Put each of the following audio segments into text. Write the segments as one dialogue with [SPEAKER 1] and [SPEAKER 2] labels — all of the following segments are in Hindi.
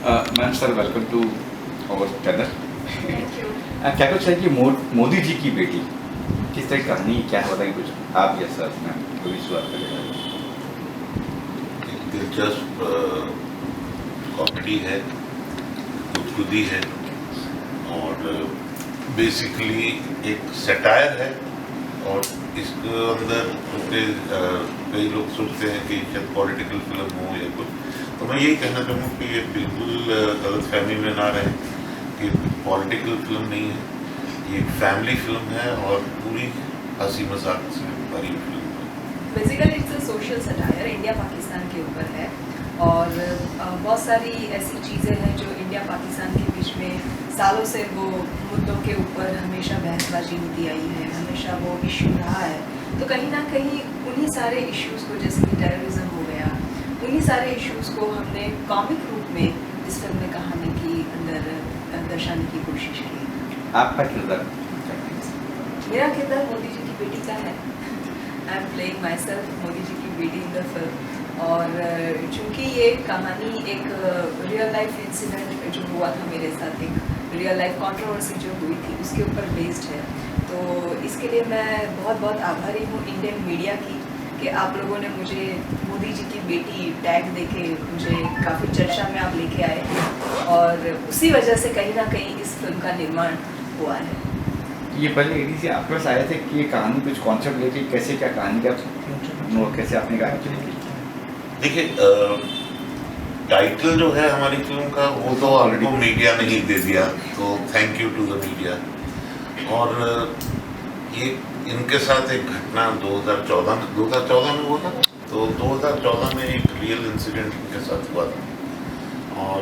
[SPEAKER 1] Ma'am sir, welcome to our channel.
[SPEAKER 2] Thank you.
[SPEAKER 1] क्या कुछ है कि मोदी जी की बेटी किस तरह की कहानी क्या है, बताइए कुछ आप या सर। मैम कोई शुरुआत करेगा?
[SPEAKER 3] एक दिलचस्प कॉमेडी है, गुदगुदी है और बेसिकली एक सटायर है। और इसके अंदर उनके कई लोग सोचते हैं कि शायद पॉलिटिकल फिल्म हो या कुछ, तो मैं यही कहना चाहूँगा कि ये बिल्कुल गलतफहमी में ना रहे कि पॉलिटिकल फिल्म नहीं है, ये एक फैमिली फिल्म है और पूरी हंसी मजाक से भरी फिल्म है।
[SPEAKER 2] Basically it's a social satire, India Pakistan के ऊपर है और बहुत सारी ऐसी चीज़ें हैं जो इंडिया पाकिस्तान के बीच में सालों से वो मुद्दों के ऊपर हमेशा बहसबाजी होती आई है, हमेशा वो इशू रहा है। तो कहीं ना कहीं उन्हीं सारे इश्यूज़ को, जैसे कि टेररिज्म हो गया, उन्हीं सारे इश्यूज़ को हमने कॉमिक रूप में इस फिल्म में कहानी की अंदर दर्शाने की कोशिश की।
[SPEAKER 1] आपका किरदार?
[SPEAKER 2] मेरा किरदार मोदी जी की बेटी का है। I am playing myself Modi ji की बेटी इन द फिल्म। और चूँकि ये कहानी एक रियल लाइफ इंसिडेंट जो हुआ था मेरे साथ, एक रियल लाइफ कंट्रोवर्सी जो हुई थी उसके ऊपर बेस्ड है, तो इसके लिए मैं बहुत बहुत आभारी हूँ इंडियन मीडिया की कि आप लोगों ने मुझे मोदी जी की बेटी टैग देके मुझे काफ़ी चर्चा में आप लेके आए और उसी वजह से कहीं ना कहीं इस फिल्म का निर्माण हुआ है।
[SPEAKER 1] ये पहले एडी से आपके पास आए थे कि ये कहानी कुछ कॉन्सेप्ट लेके कैसे क्या कहानी का कैसे आपने कहा?
[SPEAKER 3] देखिए, टाइटल जो है हमारी फिल्म का वो तो हमको मीडिया ने ही दे दिया, तो thank you to the media. और ये इनके साथ एक घटना 2014 में हुआ था, तो 2014 में एक रियल इंसिडेंट इनके साथ हुआ था। और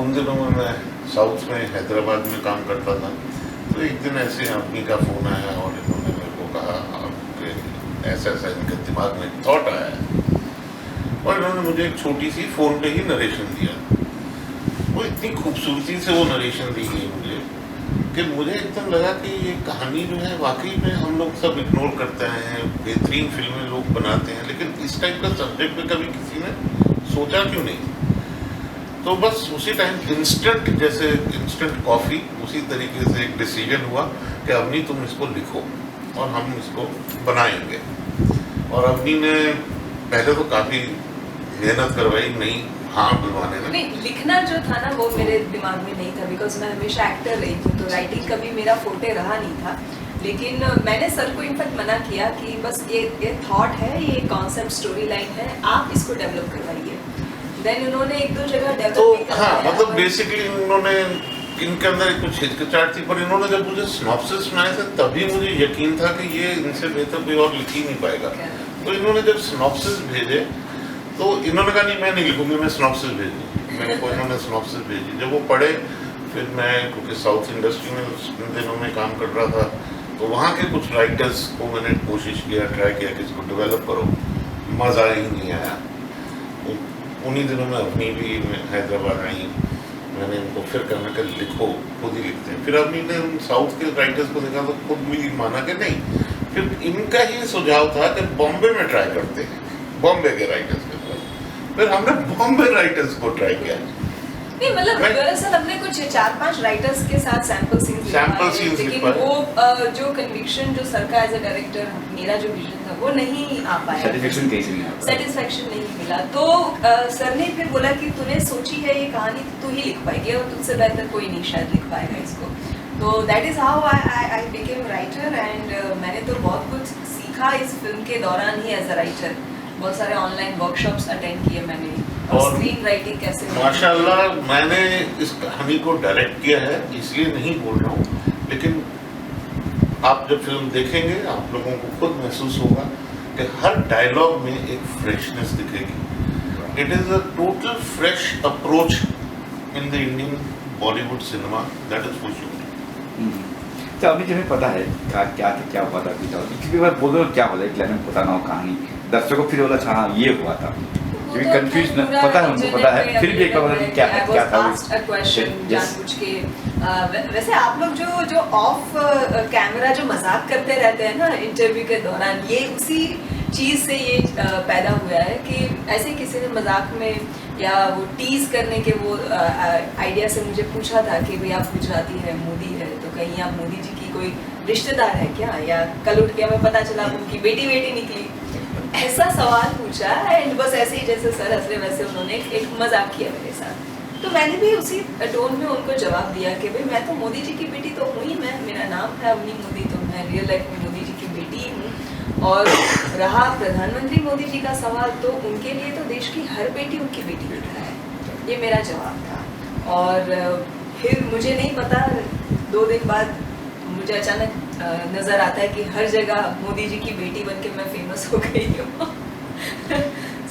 [SPEAKER 3] उन दिनों में मैं साउथ में हैदराबाद में काम करता था, तो एक दिन ऐसे आदमी का फ़ोन आया और इन्होंने मेरे को कहा आपके ऐसा ऐसा इनके दिमाग में थॉट आया है, और इन्होंने मुझे एक छोटी सी फ़ोन पे ही नरेशन दिया। वो इतनी खूबसूरती से वो नरेशन दी गई मुझे कि मुझे एकदम लगा कि ये कहानी जो है वाकई में हम लोग सब इग्नोर करते हैं, बेहतरीन फिल्में लोग बनाते हैं, लेकिन इस टाइप का सब्जेक्ट पे कभी किसी ने सोचा क्यों नहीं। तो बस उसी टाइम इंस्टेंट कॉफ़ी, उसी तरीके से एक डिसीजन हुआ कि अवनी तुम इसको लिखो और हम इसको बनाएंगे। और अवनी ने पहले तो काफ़ी मेहनत करवाई, नहीं हाँ बुलवाने में।
[SPEAKER 2] नहीं, लिखना जो था ना वो मेरे दिमाग में नहीं था, बिकॉज मैं हमेशा एक्टर रही हूँ, तो राइटिंग कभी मेरा फोटे रहा नहीं था। लेकिन मैंने सर को इनफैक्ट मना किया कि बस ये थॉट है, ये कॉन्सेप्ट स्टोरी लाइन है, आप इसको डेवलप करवाइए। देन उन्होंने एक दो जगह डेवलप
[SPEAKER 3] तो हाँ, मतलब बेसिकली उन्होंने इनके अंदर कुछ हिचकिचाहट थी, पर इन्होंने जब मुझे सिनॉप्सिस सुनाए थे तभी मुझे यकीन था कि ये इनसे बेहतर कोई और लिख ही नहीं पाएगा। तो इन्होंने जब सिनॉप्सिस भेजे तो इन्होंने कहा नहीं मैं नहीं लिखूंगी, मैं सिनॉप्सिस भेजी। मेरे को इन्होंने सिनॉप्सिस भेजी, जब वो पढ़े फिर मैं, क्योंकि साउथ इंडस्ट्री में उन दिनों में काम कर रहा था, तो वहाँ के कुछ राइटर्स को मैंने कोशिश किया, ट्राई किया कि इसको डेवलप करो, मज़ा ही नहीं आया। उन्हीं दिनों में अपनी भी हैदराबाद आई, मैंने उनको फिर कहना कि लिखो, खुद ही लिखते हैं। फिर अपनी ने उन साउथ के राइटर्स को देखा तो खुद भी माना कि नहीं। फिर इनका ही सुझाव था कि बॉम्बे में ट्राई करते हैं, बॉम्बे के राइटर्स के साथ। फिर हमने बॉम्बे राइटर्स को ट्राई किया।
[SPEAKER 2] नहीं, मतलब दरअसल हमने कुछ 4-5 राइटर्स के साथ सैंपल सीन्स
[SPEAKER 3] लिखवाए,
[SPEAKER 2] लेकिन वो जो कन्विक्शन जो सर का एज अ डायरेक्टर, मेरा जो विजन था वो नहीं आ पाया, सेटिस्फेक्शन नहीं मिला। तो सर ने फिर बोला कि तूने सोची है ये कहानी, तू ही लिख पाएगी और तुझसे बेहतर कोई नहीं शायद लिख पाएगा इसको। तो that is how I became writer. And मैंने तो बहुत कुछ सीखा इस फिल्म के दौरान ही एज अ राइटर। बहुत सारे ऑनलाइन वर्कशॉप्स अटेंड किए मैंने, और स्क्रीन राइटिंग कैसे।
[SPEAKER 3] माशाल्लाह मैंने इस कहानी को डायरेक्ट किया है, इसलिए नहीं बोल रहा हूँ, लेकिन आप जब फिल्म देखेंगे आप लोगों को खुद महसूस होगा कि हर डायलॉग में एक फ्रेशनेस दिखेगी। It is a total fresh approach in the Indian Bollywood cinema, that is for sure.
[SPEAKER 1] तो अभी जब पता है क्या हुआ था, किसी बार बोलो क्या बोला, एक लाइन में पता ना हो कहानी, दर्शकों को फिर बोला अच्छा हाँ ये हुआ था, क्योंकि कंफ्यूज पता है, उनको पता है, फिर भी एक बार क्या था
[SPEAKER 2] जानबूझ के। वैसे आप लोग जो ऑफ कैमरा जो मजाक करते रहते हैं ना इंटरव्यू के दौरान, ये उसी चीज़ से ये पैदा हुआ है कि ऐसे किसी ने मजाक में या वो टीज करने के वो आइडिया से मुझे पूछा था कि भाई आप गुजराती है, मोदी है, तो कहीं आप मोदी जी की कोई रिश्तेदार है क्या, या कल उठ के हमें पता चला उनकी बेटी निकली, ऐसा सवाल पूछा। एंड बस ऐसे ही जैसे सर हंस रहे वैसे उन्होंने एक मजाक किया मेरे साथ, तो मैंने भी उसी टोन में उनको जवाब दिया कि भाई मैं तो मोदी जी की बेटी तो हुई, मैं, मेरा नाम है अवनी मोदी, तो मैं रियल लाइफ में मोदी जी की बेटी ही हूँ। और रहा प्रधानमंत्री मोदी जी का सवाल, तो उनके लिए तो देश की हर बेटी उनकी बेटी होता है, ये मेरा जवाब था। और फिर मुझे नहीं पता 2 दिन बाद मुझे अचानक नज़र आता है कि हर जगह मोदी जी की बेटी बन के मैं फेमस हो गई हूँ।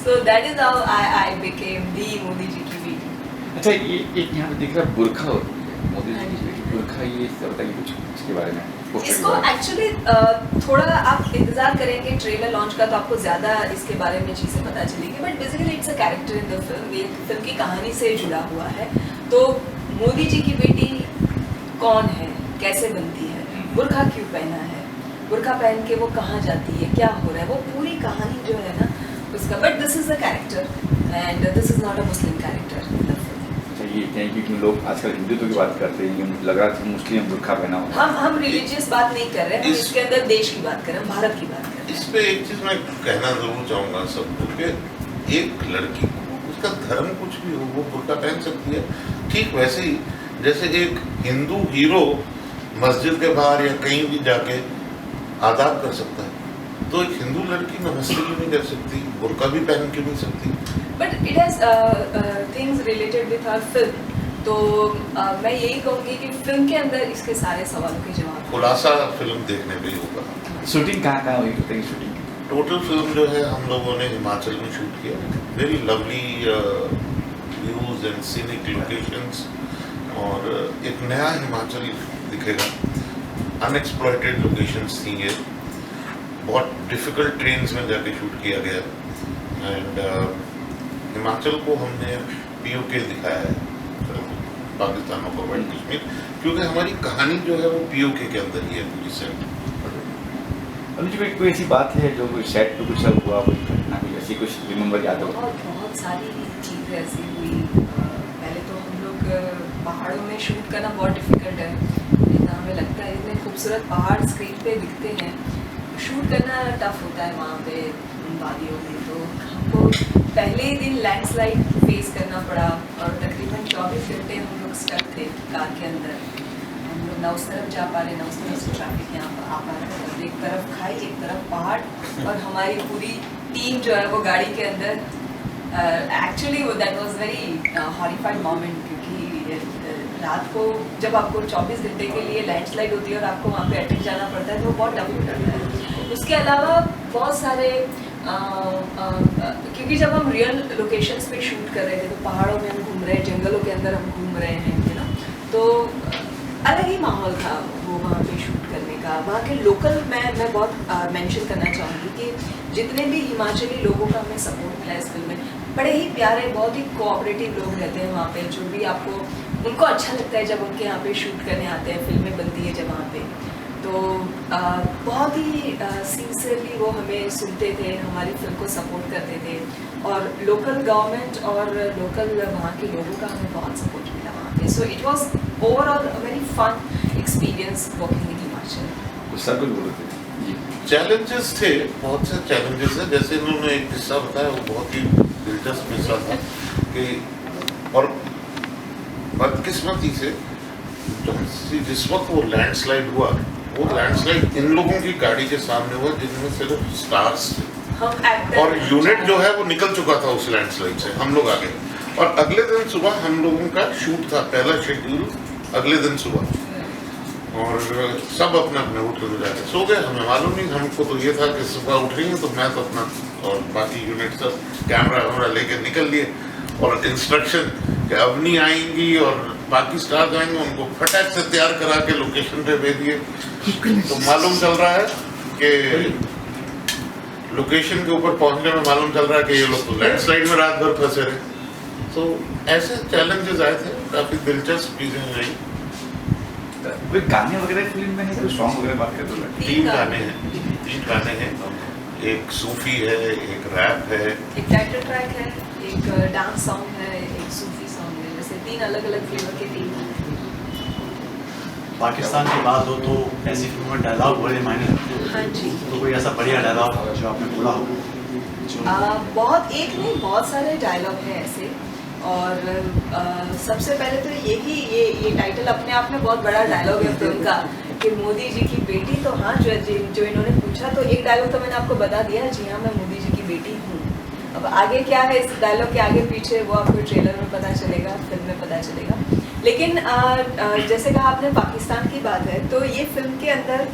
[SPEAKER 2] So that is how I became the Modi ji की बेटी।
[SPEAKER 1] अच्छा, ये एक यहाँ पे दिख रहा है बुरखा होती है मोदी जी की बेटी, बुरखा, ये बताइए कुछ इसके बारे में।
[SPEAKER 2] इसको एक्चुअली थोड़ा आप इंतजार करेंगे ट्रेलर लॉन्च का तो आपको ज़्यादा इसके बारे में चीज़ें पता चलेगी, but basically it's a character in the film, ये फिल्म की कहानी से जुड़ा हुआ है। तो मोदी जी की बेटी कौन है, कैसे बनती है, बुरखा क्यों पहना है, बुरखा पहन के वो कहाँ जाती है, क्या हो रहा है, वो पूरी कहानी जो है ना उसका। But this is a character and this is not a Muslim character.
[SPEAKER 1] ये क्योंकि लोग आजकल हिंदुत्व की बात करते हैं, मुझे लग रहा था मुस्लिम बुरखा पहना हुआ।
[SPEAKER 2] हम रिलीजियस बात नहीं कर रहे हैं, हम इसके अंदर देश की बात कर रहे हैं, भारत की बात कर रहे हैं।
[SPEAKER 3] इस पे एक चीज मैं कहना जरूर चाहूंगा सबको कि एक लड़की को उसका धर्म कुछ भी हो वो बुर्का पहन सकती है, ठीक वैसे ही जैसे एक हिंदू हीरो मस्जिद के बाहर या कहीं भी जाके आदाब कर सकता है, तो एक हिंदू लड़की नमस्ते क्यों नहीं कर सकती, बुर्का भी पहन क्यों नहीं सकती।
[SPEAKER 2] But it has things related with our film, तो मैं यही कहूँगी कि फिल्म के अंदर इसके सारे सवालों के जवाब
[SPEAKER 3] खुलासा फिल्म देखने पे ही होगा।
[SPEAKER 1] शूटिंग कहाँ हुई, बताइए शूटिंग।
[SPEAKER 3] टोटल फिल्म जो है हम लोगों ने हिमाचल में शूट किया, very lovely views and scenic locations, और एक नया हिमाचल दिखेगा, अनएक्सप्लॉयटेड लोकेशंस थी ये, बहुत डिफिकल्ट ट्रेन्स में जाके शूट किया गया। एंड हिमाचल को हमने पीओके दिखाया है, पाकिस्तान और कश्मीर कश्मीर, क्योंकि हमारी कहानी जो है वो पीओके के अंदर ही है पूरी सेट।
[SPEAKER 1] मुझे कोई ऐसी बात है जो सेट पे कुछ हुआ, कोई घटना, कोई ऐसी कुछ रिमेम्बर याद हो?
[SPEAKER 2] बहुत सारी चीज़ें ऐसी हुई। पहले तो हम लोग पहाड़ों में शूट करना बहुत डिफिकल्ट है, इतना हमें लगता है इतने खूबसूरत पहाड़ स्क्रीन पे दिखते हैं, शूट करना टफ होता है वहाँ पे वादियों में। तो हमको पहले ही दिन लैंडस्लाइड फेस करना पड़ा और तकरीबन 24 घंटे हम लोग स्टक थे कार के अंदर। हम लोग ना उस तरफ जा पा रहे ना उस तरफ से ट्रैफिक यहाँ पर आ पा रहा है, एक तरफ खाई एक तरफ पहाड़, और हमारी पूरी टीम जो है वो गाड़ी के अंदर। एक्चुअली वो that was very horrified moment, क्योंकि रात को जब आपको 24 घंटे के लिए लैंडस्लाइड होती है और आपको वहाँ पे अटक जाना पड़ता है तो वो बहुत टफ होता है। उसके अलावा बहुत सारे क्योंकि जब हम रियल लोकेशंस पे शूट कर रहे थे तो पहाड़ों में हम घूम रहे हैं, जंगलों के अंदर हम घूम रहे हैं, यू नो, तो अलग ही माहौल था वो वहाँ पे शूट करने का। वहाँ के लोकल मैं बहुत मेंशन करना चाहूँगी कि जितने भी हिमाचली लोगों का हमें सपोर्ट मिला इस फिल्म में, बड़े ही प्यारे, बहुत ही कोऑपरेटिव लोग रहते हैं वहाँ पे, जो भी आपको उनको अच्छा लगता है जब उनके यहाँ पे शूट करने आते हैं, फिल्में बनती है जब वहाँ पे, तो बहुत ही सिंसियरली वो हमें सुनते थे, हमारी फिल्म को सपोर्ट करते थे, और लोकल गवर्नमेंट और लोकल वहाँ के लोगों का हमें बहुत सपोर्ट मिला वहाँ पे। So it was overall a very fun experience working in Himachal.
[SPEAKER 1] Sir कुछ बोल रहे थे?
[SPEAKER 3] चैलेंजेस थे, बहुत से चैलेंजेस है, जैसे इन्होंने एक किस्सा बताया वो बहुत ही दिलचस्प किस्सा था कि, और बदकिस्मती से जिस वक्त वो लैंडस्लाइड हुआ, वो लैंडस्लाइड इन लोगों की गाड़ी के सामने हुआ जिनमें सिर्फ स्टार्स थे, और यूनिट जो है वो निकल चुका था उस लैंडस्लाइड से, हम लोग आगे। और अगले दिन सुबह हम लोगों का शूट था, पहला शेड्यूल अगले दिन सुबह, और सब अपने अपने होटल में जाके सो गए। हमें मालूम नहीं, हमको तो ये था कि सुबह उठ रही हैं, तो मैं तो अपना और बाकी यूनिट सब कैमरा वैमरा लेके निकल लिए, और इंस्ट्रक्शन कि अवनी आएंगी और बाकी स्टार आएंगे, उनको फटाक से तैयार करा के लोकेशन पे भेज दिए। तो मालूम चल रहा है कि लोकेशन के ऊपर पहुंचने में मालूम चल रहा है कि ये लोग तो लैंडस्लाइड में रात भर फंसे रहे। तो ऐसे चैलेंजेस आए थे, काफी दिलचस्प चीजें रही।
[SPEAKER 1] कोई गाने वगैरह फिल्म में है, कोई सॉन्ग वगैरह बात कर दो?
[SPEAKER 3] 3 गाने हैं, एक सूफी है, एक रैप है,
[SPEAKER 2] एक टाइटल ट्रैक है, एक डांस सॉन्ग है, एक सूफी सॉन्ग है, जैसे 3 अलग अलग फ्लेवर के 3 गाने हैं।
[SPEAKER 4] पाकिस्तान की बात हो तो ऐसी फिल्मों में डायलॉग बड़े मायने रखते हैं।
[SPEAKER 2] हाँ जी।
[SPEAKER 4] तो कोई ऐसा बढ़िया डायलॉग जो आपने बोला हो जो
[SPEAKER 2] बहुत एक नहीं, बहुत सारे डायलॉग हैं ऐसे। और सबसे पहले तो यही ये टाइटल अपने आप में बहुत बड़ा डायलॉग है फिल्म का कि मोदी जी की बेटी। तो हाँ, जो इन्होंने पूछा तो एक डायलॉग तो मैंने आपको बता दिया, जी हाँ मैं मोदी जी की बेटी हूँ। अब आगे क्या है इस डायलॉग के आगे पीछे वो आपको ट्रेलर में पता चलेगा, फिल्म में पता चलेगा। लेकिन जैसे कहा आपने पाकिस्तान की बात है, तो ये फिल्म के अंदर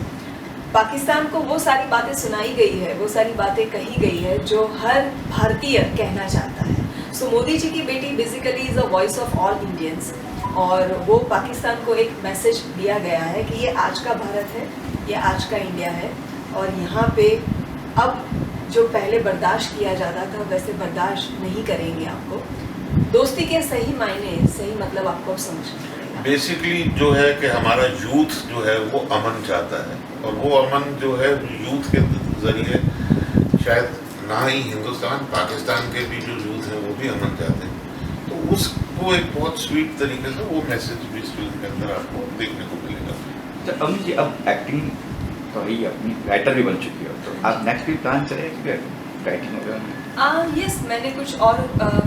[SPEAKER 2] पाकिस्तान को वो सारी बातें सुनाई गई है, वो सारी बातें कही गई है जो हर भारतीय कहना चाहता है। सो मोदी जी की बेटी basically is a voice of all Indians, और वो पाकिस्तान को एक मैसेज दिया गया है कि ये आज का भारत है, ये आज का इंडिया है, और यहाँ पे अब जो पहले बर्दाश्त किया जाता था वैसे बर्दाश्त नहीं करेंगे आपको। दोस्ती के सही मायने, सही मतलब आपको अब समझना पड़ेगा।
[SPEAKER 3] बेसिकली जो है कि हमारा यूथ जो है वो अमन चाहता है, और वो अमन जो है यूथ के जरिए शायद ना ही हिंदुस्तान, पाकिस्तान के भी जो यूथ है वो भी अमन चाहते हैं। तो उसको एक बहुत स्वीट तरीके से वो मैसेज भी इस फिल्म के अंदर आपको देखने को मिलेगा।
[SPEAKER 1] तो अमित जी, अब एक्टिंग तो ही अपनी राइटर भी बन चुकी है, तो आप नेक्स्ट भी प्लान चलेगा कि राइटिंग वगैरह?
[SPEAKER 2] यस, मैंने कुछ और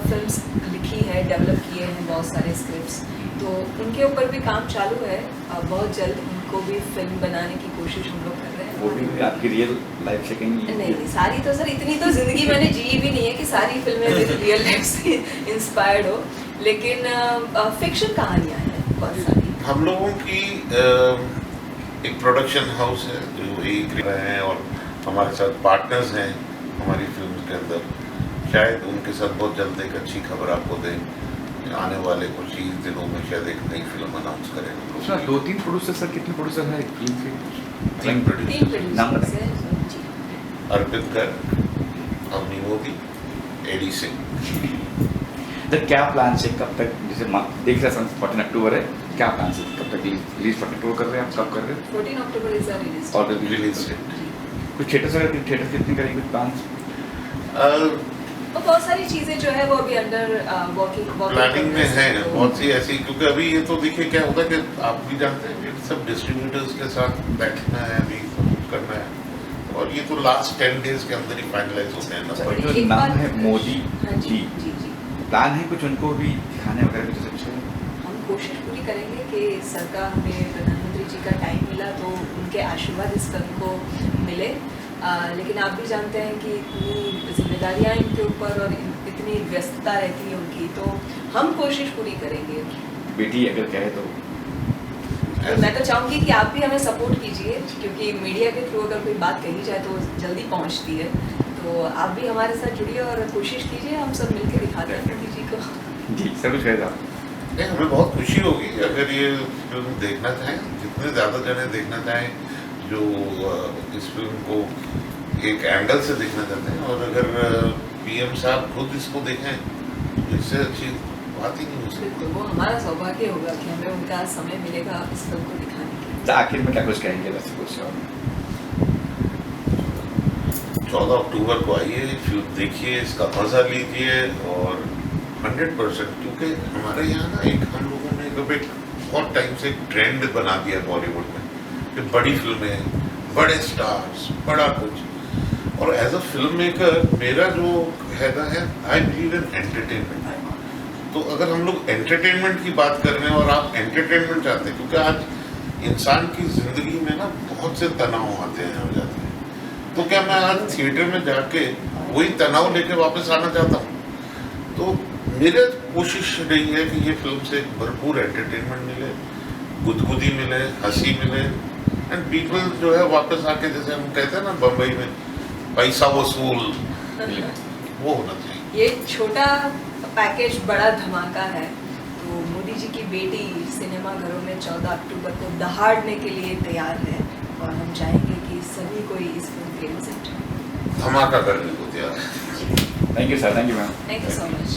[SPEAKER 2] फिल्म्स लिखी है, डेवलप किए हैं बहुत सारे स्क्रिप्ट्स, तो उनके ऊपर भी काम चालू है। बहुत जल्द उनको भी फिल्म बनाने की कोशिश हम लोग कर रहे हैं।
[SPEAKER 1] वो भी आपकी रियल लाइफ से कहीं?
[SPEAKER 2] नहीं, सारी तो सर इतनी तो जिंदगी मैंने जी भी नहीं है कि सारी फिल्में रियल लाइफ से इंस्पायर्ड हो, लेकिन फिक्शन कहानियाँ हैं बहुत सारी।
[SPEAKER 3] हम लोगों की एक प्रोडक्शन हाउस है जो एक रहे हैं, और हमारे साथ पार्टनर्स हैं हमारी फिल्म के अंदर। शायद उनके साथ बहुत जल्द एक अच्छी खबर आपको दें, आने वाले कुछ ही दिनों में शायद एक नई फिल्म अनाउंस करेंगे।
[SPEAKER 1] उसमें 2-3 प्रोड्यूसर सर, कितने प्रोड्यूसर हैं फिल्म के?
[SPEAKER 3] 3 प्रोड्यूसर,
[SPEAKER 1] नाम
[SPEAKER 2] प्रोड्यूसर्स
[SPEAKER 1] बताइए।
[SPEAKER 2] हैं जी।
[SPEAKER 3] अर्पित गर्ग, अवनी मोदी, एडी सिंह।
[SPEAKER 1] तो क्या प्लान है, कब तक, जैसे देख रहे हैं 14 अक्टूबर है, क्या प्लान है, कब तक रिलीज 14 अक्टूबर कर रहे हैं, आप कब कर रहे हैं?
[SPEAKER 2] 14 अक्टूबर इज रिलीज।
[SPEAKER 1] और
[SPEAKER 3] रिलीज डेट
[SPEAKER 1] कुछ थिएटर कितने करेंगे, कुछ प्लान?
[SPEAKER 2] तो बहुत सारी चीजें जो है वो अभी अंडर वर्किंग
[SPEAKER 3] प्लानिंग में है बहुत सी ऐसी, क्योंकि अभी ये तो देखिए क्या होता है कि आप भी जानते हैं कि सब डिस्ट्रीब्यूटर्स के साथ बैठना है, अभी करना है, और ये तो लास्ट 10 डेज के अंदर ही फाइनलाइज होते हैं
[SPEAKER 1] और
[SPEAKER 3] ना।
[SPEAKER 1] जो नाम है मोदी
[SPEAKER 2] हाँ जी
[SPEAKER 1] जी,
[SPEAKER 2] जी,
[SPEAKER 1] प्लान है कुछ उनको भी दिखाने वगैरह कुछ अच्छा?
[SPEAKER 2] हम कोशिश पूरी करेंगे कि सरकार, हमें प्रधानमंत्री जी का टाइम मिला तो उनके आशीर्वाद इस फिल्म को मिले। लेकिन आप भी जानते हैं कि इतनी जिम्मेदारियां इनके ऊपर और इतनी व्यस्तता रहती है उनकी, तो हम कोशिश पूरी करेंगे।
[SPEAKER 1] बेटी अगर कहे तो
[SPEAKER 2] तो मैं तो चाहूँगी कि आप भी हमें सपोर्ट कीजिए, क्योंकि मीडिया के थ्रू अगर कोई बात कही जाए तो जल्दी पहुँचती है। तो आप भी हमारे साथ जुड़िए और कोशिश कीजिए, हम सब मिलकर दिखाते हैं मोदी जी को।
[SPEAKER 1] जी सर, कुछ कहेगा?
[SPEAKER 3] नहीं, हमें बहुत खुशी होगी अगर ये फिल्म देखना चाहें, जितने ज़्यादा जने देखना चाहें जो इस फिल्म को एक एंगल से देखना चाहते हैं, और अगर पीएम साहब खुद इसको देखें तो इससे अच्छी बात ही नहीं हो सकती।
[SPEAKER 2] बिल्कुल, वो हमारा सौभाग्य होगा कि हमें उनका समय मिलेगा इस फिल्म को दिखाने के लिए।
[SPEAKER 1] तो आखिर में क्या कुछ कहेंगे दर्शकों से?
[SPEAKER 3] 14 अक्टूबर को आइए, फिल्म देखिए, इसका मजा लीजिए, और 100%, क्योंकि हमारे यहाँ ना एक हम लोगों ने कभी बहुत टाइम से ट्रेंड बना दिया बॉलीवुड में कि बड़ी फिल्में, बड़े स्टार्स, बड़ा कुछ, और एज अ फिल्म मेकर मेरा जो कहना है, आई बिलीव इन एंटरटेनमेंट। तो अगर हम लोग एंटरटेनमेंट की बात कर रहे हैं और आप एंटरटेनमेंट चाहते हैं, क्योंकि आज इंसान की जिंदगी में ना बहुत से तनाव आते हैं, हो जाते हैं, तो क्या मैं आज थिएटर में जाके वही तनाव लेके वापस आना चाहता हूँ? तो मेरे कोशिश रही है कि ये फिल्म से भरपूर एंटरटेनमेंट मिले, गुदगुदी मिले, हंसी मिले, एंड पीपल जो है वापस आके, जैसे हम कहते हैं ना बम्बई में, पैसा वसूल, वो होना चाहिए।
[SPEAKER 2] ये छोटा पैकेज बड़ा धमाका है, तो मोदी जी की बेटी सिनेमाघरों में 14 अक्टूबर को दहाड़ने के लिए तैयार है, और हम चाहेंगे कि सभी कोई इस फिल्म के विजिट
[SPEAKER 3] धमाका करने को तैयार है।
[SPEAKER 1] Thank you sir, thank you ma'am.
[SPEAKER 2] Thank you so much.